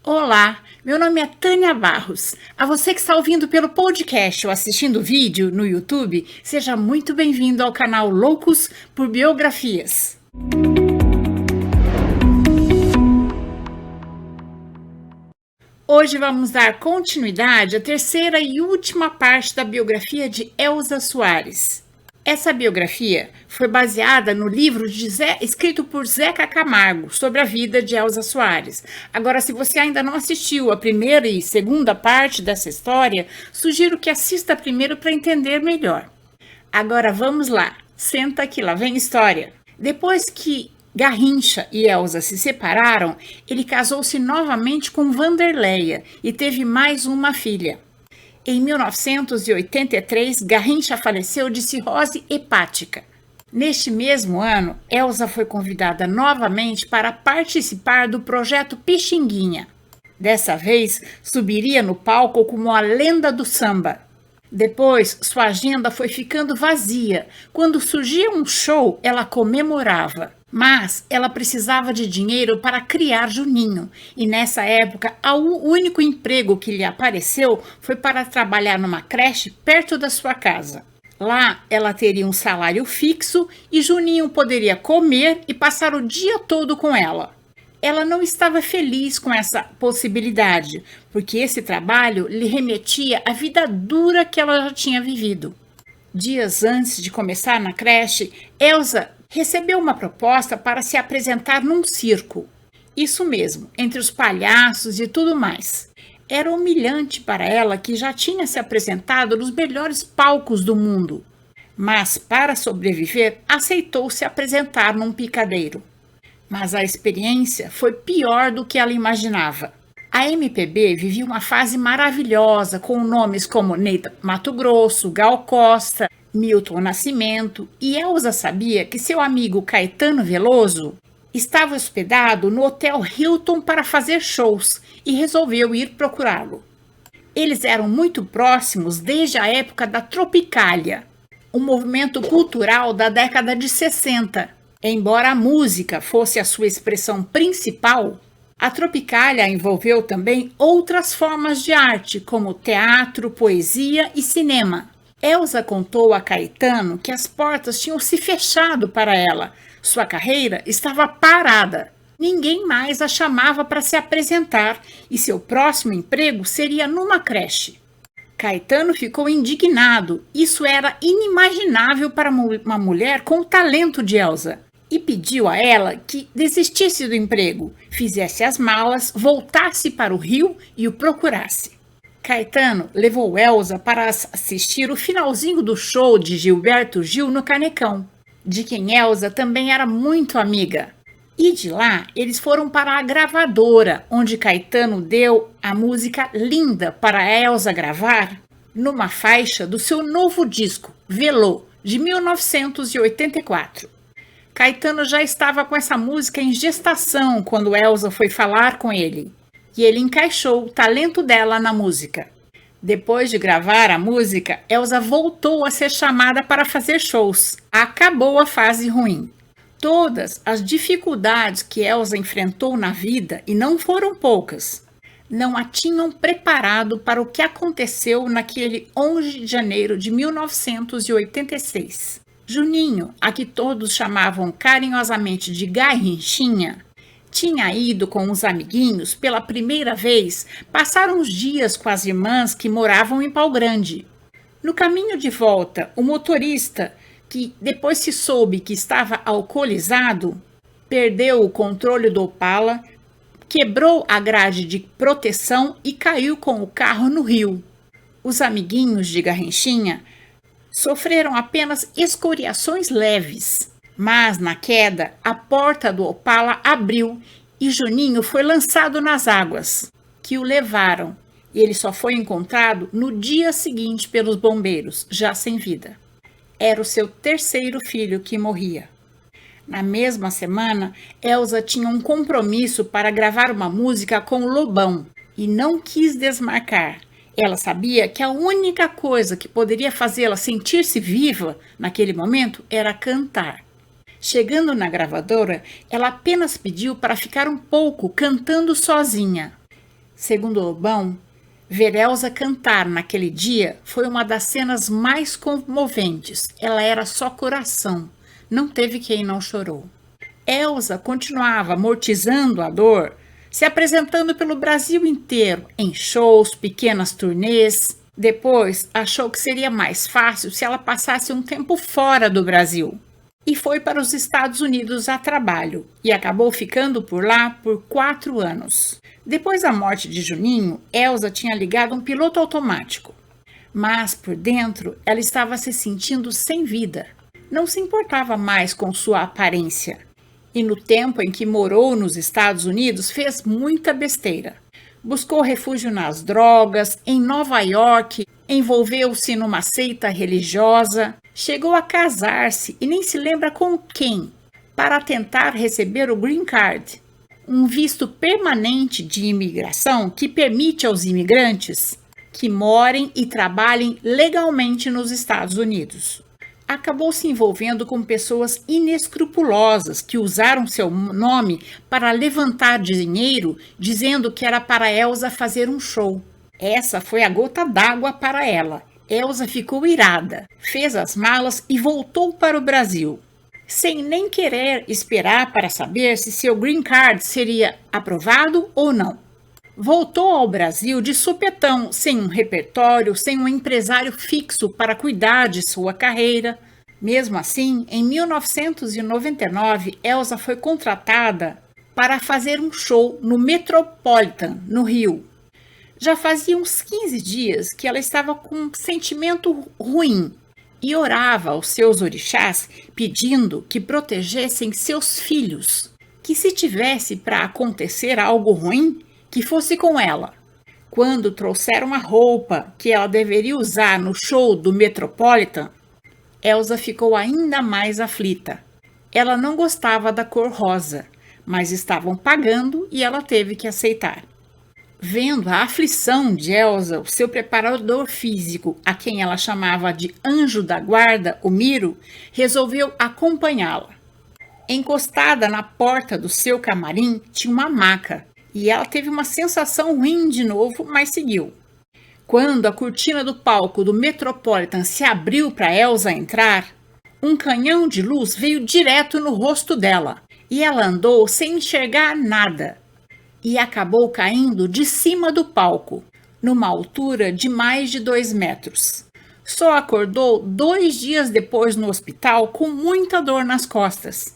Olá, meu nome é Tânia Barros. A você que está ouvindo pelo podcast ou assistindo o vídeo no YouTube, seja muito bem-vindo ao canal Loucos por Biografias. Hoje vamos dar continuidade à terceira e última parte da biografia de Elza Soares. Essa biografia foi baseada no livro escrito por Zeca Camargo sobre a vida de Elza Soares. Agora, se você ainda não assistiu a primeira e segunda parte dessa história, sugiro que assista primeiro para entender melhor. Agora vamos lá, senta que lá vem história. Depois que Garrincha e Elza se separaram, ele casou-se novamente com Wanderleia e teve mais uma filha. Em 1983, Garrincha faleceu de cirrose hepática. Neste mesmo ano, Elza foi convidada novamente para participar do projeto Pixinguinha. Dessa vez, subiria no palco como a lenda do samba. Depois, sua agenda foi ficando vazia. Quando surgia um show, ela comemorava. Mas ela precisava de dinheiro para criar Juninho, e nessa época o único emprego que lhe apareceu foi para trabalhar numa creche perto da sua casa. Lá ela teria um salário fixo e Juninho poderia comer e passar o dia todo com ela. Ela não estava feliz com essa possibilidade, porque esse trabalho lhe remetia à vida dura que ela já tinha vivido. Dias antes de começar na creche, Elza recebeu uma proposta para se apresentar num circo. Isso mesmo, entre os palhaços e tudo mais. Era humilhante para ela, que já tinha se apresentado nos melhores palcos do mundo. Mas, para sobreviver, aceitou se apresentar num picadeiro. Mas a experiência foi pior do que ela imaginava. A MPB vivia uma fase maravilhosa, com nomes como Ney Matogrosso, Gal Costa, Milton Nascimento, e Elza sabia que seu amigo Caetano Veloso estava hospedado no Hotel Hilton para fazer shows e resolveu ir procurá-lo. Eles eram muito próximos desde a época da Tropicália, um movimento cultural da década de 60. Embora a música fosse a sua expressão principal, a Tropicália envolveu também outras formas de arte, como teatro, poesia e cinema. Elza contou a Caetano que as portas tinham se fechado para ela. Sua carreira estava parada. Ninguém mais a chamava para se apresentar e seu próximo emprego seria numa creche. Caetano ficou indignado. Isso era inimaginável para uma mulher com o talento de Elza. E pediu a ela que desistisse do emprego, fizesse as malas, voltasse para o Rio e o procurasse. Caetano levou Elza para assistir o finalzinho do show de Gilberto Gil no Canecão, de quem Elza também era muito amiga. E de lá, eles foram para a gravadora, onde Caetano deu a música Linda para Elza gravar numa faixa do seu novo disco, Velô, de 1984. Caetano já estava com essa música em gestação quando Elza foi falar com ele. E ele encaixou o talento dela na música. Depois de gravar a música, Elza voltou a ser chamada para fazer shows. Acabou a fase ruim. Todas as dificuldades que Elza enfrentou na vida, e não foram poucas, não a tinham preparado para o que aconteceu naquele 11 de janeiro de 1986. Juninho, a que todos chamavam carinhosamente de Garrinchinha, tinha ido com os amiguinhos pela primeira vez passar uns dias com as irmãs que moravam em Pau Grande. No caminho de volta, o motorista, que depois se soube que estava alcoolizado, perdeu o controle do Opala, quebrou a grade de proteção e caiu com o carro no rio. Os amiguinhos de Garrinchinha sofreram apenas escoriações leves. Mas, na queda, a porta do Opala abriu e Juninho foi lançado nas águas, que o levaram. E ele só foi encontrado no dia seguinte pelos bombeiros, já sem vida. Era o seu terceiro filho que morria. Na mesma semana, Elza tinha um compromisso para gravar uma música com o Lobão e não quis desmarcar. Ela sabia que a única coisa que poderia fazê-la sentir-se viva naquele momento era cantar. Chegando na gravadora, ela apenas pediu para ficar um pouco cantando sozinha. Segundo Lobão, ver Elsa cantar naquele dia foi uma das cenas mais comoventes. Ela era só coração, não teve quem não chorou. Elsa continuava amortizando a dor, se apresentando pelo Brasil inteiro, em shows, pequenas turnês. Depois, achou que seria mais fácil se ela passasse um tempo fora do Brasil. E foi para os Estados Unidos a trabalho, e acabou ficando por lá por 4 anos. Depois da morte de Juninho, Elsa tinha ligado um piloto automático. Mas, por dentro, ela estava se sentindo sem vida. Não se importava mais com sua aparência. E no tempo em que morou nos Estados Unidos, fez muita besteira. Buscou refúgio nas drogas, em Nova York, envolveu-se numa seita religiosa, chegou a casar-se e nem se lembra com quem, para tentar receber o Green Card, um visto permanente de imigração que permite aos imigrantes que morem e trabalhem legalmente nos Estados Unidos. Acabou se envolvendo com pessoas inescrupulosas que usaram seu nome para levantar dinheiro, dizendo que era para Elsa fazer um show. Essa foi a gota d'água para ela. Elsa ficou irada, fez as malas e voltou para o Brasil, sem nem querer esperar para saber se seu Green Card seria aprovado ou não. Voltou ao Brasil de supetão, sem um repertório, sem um empresário fixo para cuidar de sua carreira. Mesmo assim, em 1999, Elsa foi contratada para fazer um show no Metropolitan, no Rio. Já fazia uns 15 dias que ela estava com um sentimento ruim e orava aos seus orixás pedindo que protegessem seus filhos, que se tivesse para acontecer algo ruim, que fosse com ela. Quando trouxeram a roupa que ela deveria usar no show do Metropolitan, Elsa ficou ainda mais aflita. Ela não gostava da cor rosa, mas estavam pagando e ela teve que aceitar. Vendo a aflição de Elsa, o seu preparador físico, a quem ela chamava de anjo da guarda, o Miro, resolveu acompanhá-la. Encostada na porta do seu camarim tinha uma maca, e ela teve uma sensação ruim de novo, mas seguiu. Quando a cortina do palco do Metropolitan se abriu para Elsa entrar, um canhão de luz veio direto no rosto dela, e ela andou sem enxergar nada, e acabou caindo de cima do palco, numa altura de mais de 2 metros. Só acordou 2 dias depois no hospital com muita dor nas costas.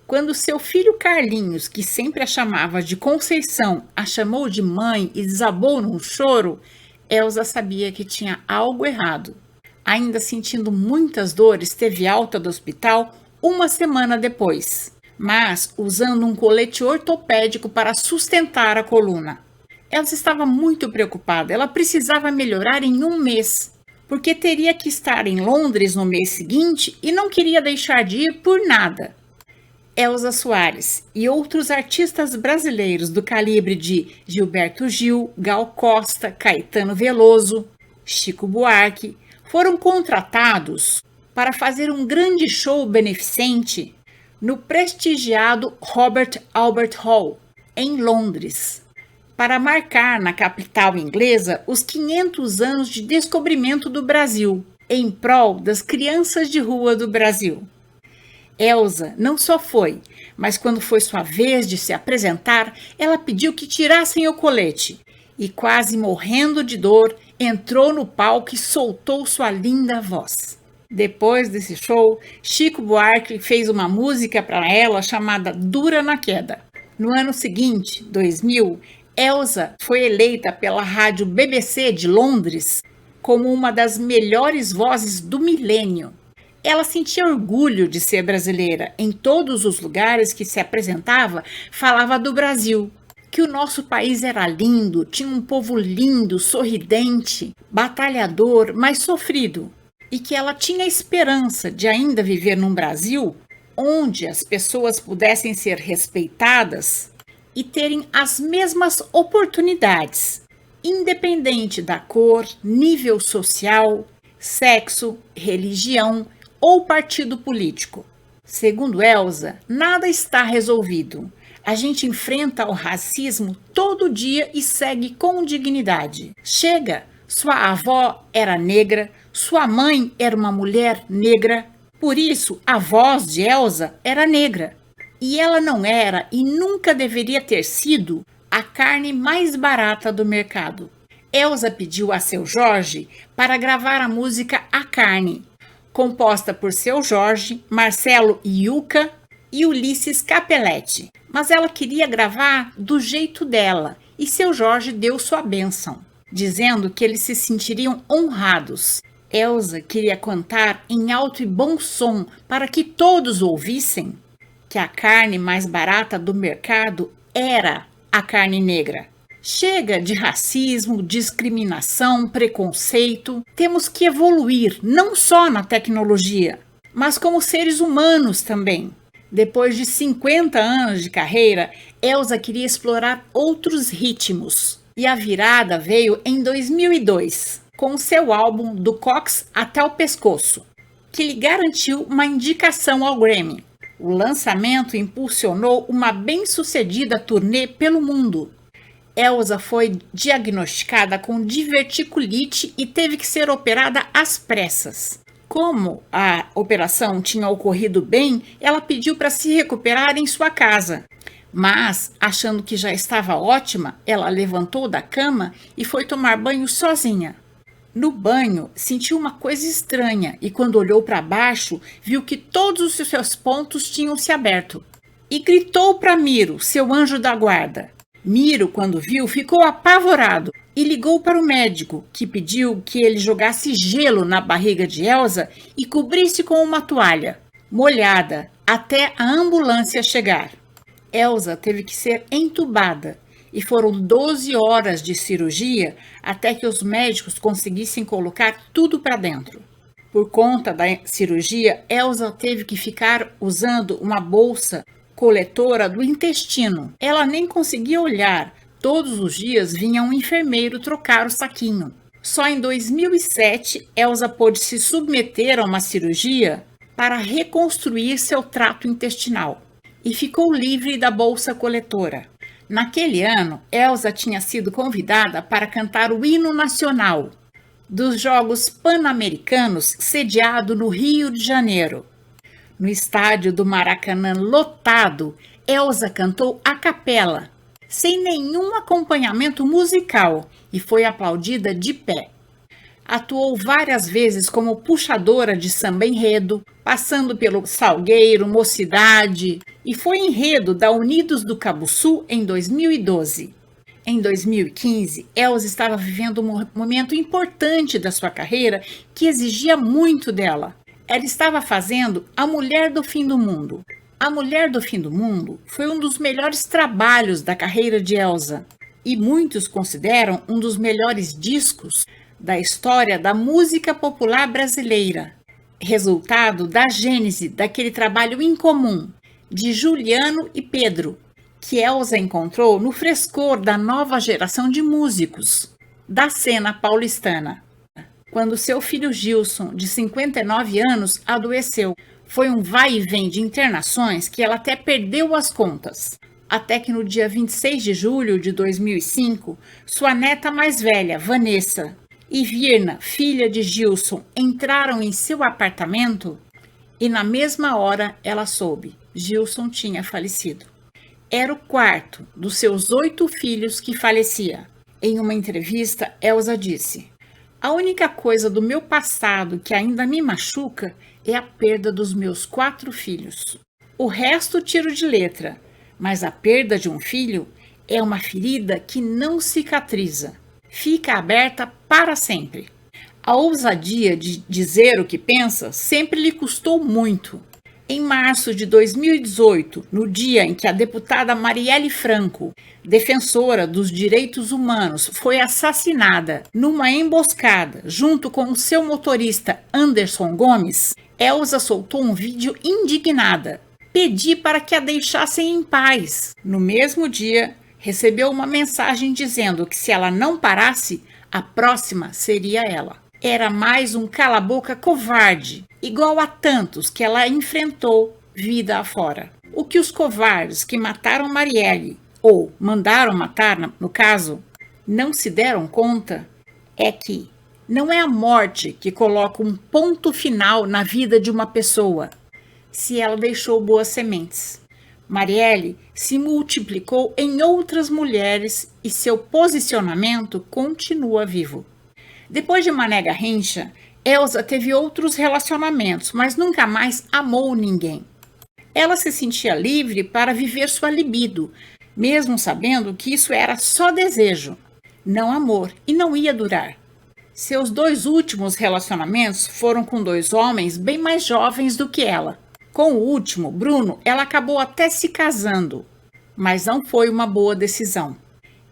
Quando seu filho Carlinhos, que sempre a chamava de Conceição, a chamou de mãe e desabou num choro, Elsa sabia que tinha algo errado. Ainda sentindo muitas dores, teve alta do hospital 1 semana depois, mas usando um colete ortopédico para sustentar a coluna. Elsa estava muito preocupada, ela precisava melhorar em 1 mês, porque teria que estar em Londres no mês seguinte e não queria deixar de ir por nada. Elsa Soares e outros artistas brasileiros do calibre de Gilberto Gil, Gal Costa, Caetano Veloso, Chico Buarque foram contratados para fazer um grande show beneficente no prestigiado Robert Albert Hall, em Londres, para marcar na capital inglesa os 500 anos de descobrimento do Brasil, em prol das crianças de rua do Brasil. Elsa não só foi, mas quando foi sua vez de se apresentar, ela pediu que tirassem o colete e, quase morrendo de dor, entrou no palco e soltou sua linda voz. Depois desse show, Chico Buarque fez uma música para ela chamada Dura na Queda. No ano seguinte, 2000, Elsa foi eleita pela rádio BBC de Londres como uma das melhores vozes do milênio. Ela sentia orgulho de ser brasileira. Em todos os lugares que se apresentava, falava do Brasil, que o nosso país era lindo, tinha um povo lindo, sorridente, batalhador, mas sofrido, e que ela tinha esperança de ainda viver num Brasil onde as pessoas pudessem ser respeitadas e terem as mesmas oportunidades, independente da cor, nível social, sexo, religião ou partido político. Segundo Elsa, nada está resolvido. A gente enfrenta o racismo todo dia e segue com dignidade. Chega! Sua avó era negra, sua mãe era uma mulher negra, por isso a voz de Elsa era negra. E ela não era e nunca deveria ter sido a carne mais barata do mercado. Elsa pediu a Seu Jorge para gravar a música A Carne, composta por Seu Jorge, Marcelo Iuca e Ulisses Capelletti. Mas ela queria gravar do jeito dela e Seu Jorge deu sua bênção, dizendo que eles se sentiriam honrados. Elsa queria cantar em alto e bom som para que todos ouvissem que a carne mais barata do mercado era a carne negra. Chega de racismo, discriminação, preconceito. Temos que evoluir não só na tecnologia, mas como seres humanos também. Depois de 50 anos de carreira, Elsa queria explorar outros ritmos. E a virada veio em 2002, com seu álbum Do Cox até o Pescoço, que lhe garantiu uma indicação ao Grammy. O lançamento impulsionou uma bem-sucedida turnê pelo mundo. Elsa foi diagnosticada com diverticulite e teve que ser operada às pressas. Como a operação tinha ocorrido bem, ela pediu para se recuperar em sua casa. Mas, achando que já estava ótima, ela levantou da cama e foi tomar banho sozinha. No banho, sentiu uma coisa estranha e, quando olhou para baixo, viu que todos os seus pontos tinham se aberto. E gritou para Miro, seu anjo da guarda. Miro, quando viu, ficou apavorado e ligou para o médico, que pediu que ele jogasse gelo na barriga de Elsa e cobrisse com uma toalha molhada até a ambulância chegar. Elsa teve que ser entubada e foram 12 horas de cirurgia até que os médicos conseguissem colocar tudo para dentro. Por conta da cirurgia, Elsa teve que ficar usando uma bolsa coletora do intestino. Ela nem conseguia olhar. Todos os dias vinha um enfermeiro trocar o saquinho. Só em 2007, Elsa pôde se submeter a uma cirurgia para reconstruir seu trato intestinal e ficou livre da bolsa coletora. Naquele ano, Elsa tinha sido convidada para cantar o hino nacional dos Jogos Pan-Americanos, sediado no Rio de Janeiro. No estádio do Maracanã lotado, Elsa cantou a capela, sem nenhum acompanhamento musical, e foi aplaudida de pé. Atuou várias vezes como puxadora de samba-enredo, passando pelo Salgueiro, Mocidade, e foi enredo da Unidos do Cabuçu em 2012. Em 2015, Elsa estava vivendo um momento importante da sua carreira que exigia muito dela. Ela estava fazendo A Mulher do Fim do Mundo. A Mulher do Fim do Mundo foi um dos melhores trabalhos da carreira de Elsa e muitos consideram um dos melhores discos da história da música popular brasileira, resultado da gênese daquele trabalho incomum de Juliano e Pedro, que Elsa encontrou no frescor da nova geração de músicos da cena paulistana. Quando seu filho Gilson, de 59 anos, adoeceu. Foi um vai e vem de internações que ela até perdeu as contas. Até que no dia 26 de julho de 2005, sua neta mais velha, Vanessa, e Virna, filha de Gilson, entraram em seu apartamento e na mesma hora ela soube, Gilson tinha falecido. Era o quarto dos seus 8 filhos que falecia. Em uma entrevista, Elsa disse: "A única coisa do meu passado que ainda me machuca é a perda dos meus 4 filhos. O resto tiro de letra, mas a perda de um filho é uma ferida que não cicatriza. Fica aberta para sempre." A ousadia de dizer o que pensa sempre lhe custou muito. Em março de 2018, no dia em que a deputada Marielle Franco, defensora dos direitos humanos, foi assassinada numa emboscada junto com o seu motorista Anderson Gomes, Elsa soltou um vídeo indignada. Pedi para que a deixassem em paz. No mesmo dia, recebeu uma mensagem dizendo que se ela não parasse, a próxima seria ela. Era mais um cala-boca covarde, igual a tantos que ela enfrentou vida afora. O que os covardes que mataram Marielle, ou mandaram matar, no caso, não se deram conta é que não é a morte que coloca um ponto final na vida de uma pessoa, se ela deixou boas sementes. Marielle se multiplicou em outras mulheres e seu posicionamento continua vivo. Depois de Mané Garrincha, Elza teve outros relacionamentos, mas nunca mais amou ninguém. Ela se sentia livre para viver sua libido, mesmo sabendo que isso era só desejo, não amor, e não ia durar. Seus 2 últimos relacionamentos foram com 2 homens bem mais jovens do que ela. Com o último, Bruno, ela acabou até se casando, mas não foi uma boa decisão.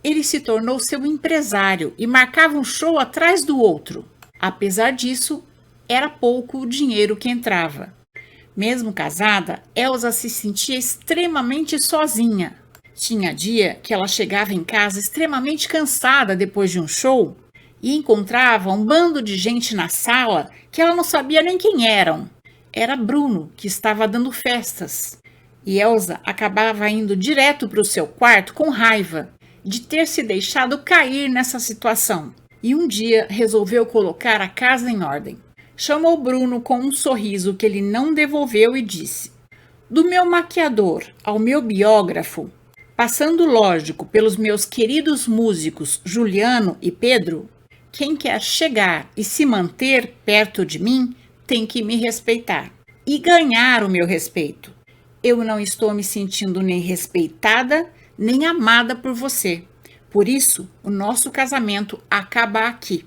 Ele se tornou seu empresário e marcava um show atrás do outro. Apesar disso, era pouco o dinheiro que entrava. Mesmo casada, Elza se sentia extremamente sozinha. Tinha dia que ela chegava em casa extremamente cansada depois de um show e encontrava um bando de gente na sala que ela não sabia nem quem eram. Era Bruno, que estava dando festas. E Elza acabava indo direto para o seu quarto com raiva de ter se deixado cair nessa situação. E um dia resolveu colocar a casa em ordem. Chamou Bruno com um sorriso que ele não devolveu e disse: "Do meu maquiador ao meu biógrafo, passando lógico pelos meus queridos músicos Juliano e Pedro, quem quer chegar e se manter perto de mim tem que me respeitar e ganhar o meu respeito. Eu não estou me sentindo nem respeitada, nem amada por você. Por isso, o nosso casamento acaba aqui.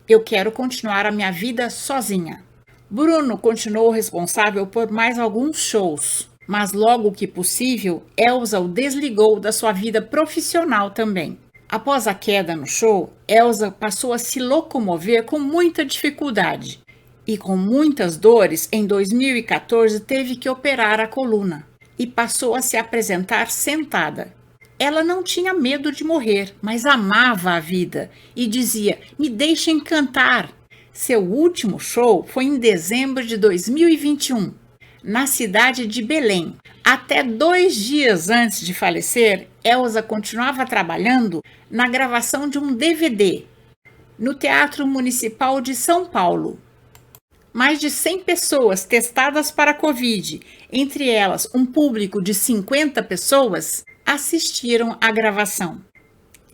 Eu quero continuar a minha vida sozinha." Bruno continuou responsável por mais alguns shows, mas logo que possível, Elza o desligou da sua vida profissional também. Após a queda no show, Elza passou a se locomover com muita dificuldade. E com muitas dores, em 2014 teve que operar a coluna e passou a se apresentar sentada. Ela não tinha medo de morrer, mas amava a vida e dizia: "Me deixem cantar." Seu último show foi em dezembro de 2021, na cidade de Belém. Até 2 dias antes de falecer, Elza continuava trabalhando na gravação de um DVD no Teatro Municipal de São Paulo. Mais de 100 pessoas testadas para a Covid, entre elas um público de 50 pessoas, assistiram à gravação.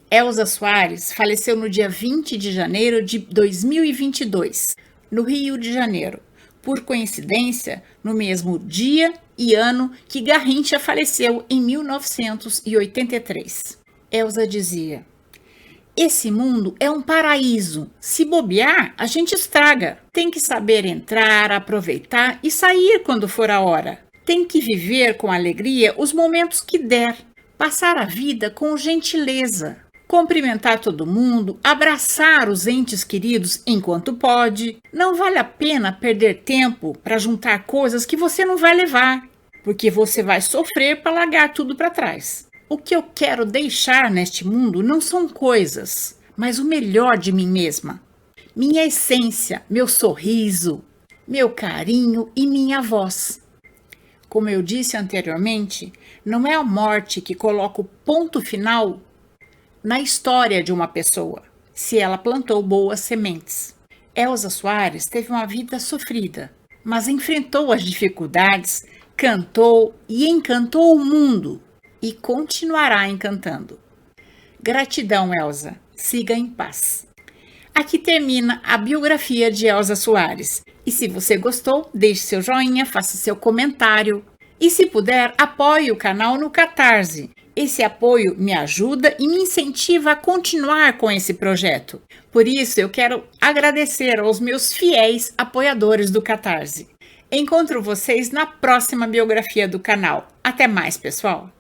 Elza Soares faleceu no dia 20 de janeiro de 2022, no Rio de Janeiro. Por coincidência, no mesmo dia e ano que Garrincha faleceu em 1983. Elza dizia: "Esse mundo é um paraíso. Se bobear, a gente estraga. Tem que saber entrar, aproveitar e sair quando for a hora. Tem que viver com alegria os momentos que der. Passar a vida com gentileza. Cumprimentar todo mundo, abraçar os entes queridos enquanto pode. Não vale a pena perder tempo para juntar coisas que você não vai levar, porque você vai sofrer para largar tudo para trás. O que eu quero deixar neste mundo não são coisas, mas o melhor de mim mesma. Minha essência, meu sorriso, meu carinho e minha voz." Como eu disse anteriormente, não é a morte que coloca o ponto final na história de uma pessoa, se ela plantou boas sementes. Elza Soares teve uma vida sofrida, mas enfrentou as dificuldades, cantou e encantou o mundo. E continuará encantando. Gratidão, Elza. Siga em paz. Aqui termina a biografia de Elza Soares. E se você gostou, deixe seu joinha, faça seu comentário. E se puder, apoie o canal no Catarse. Esse apoio me ajuda e me incentiva a continuar com esse projeto. Por isso, eu quero agradecer aos meus fiéis apoiadores do Catarse. Encontro vocês na próxima biografia do canal. Até mais, pessoal!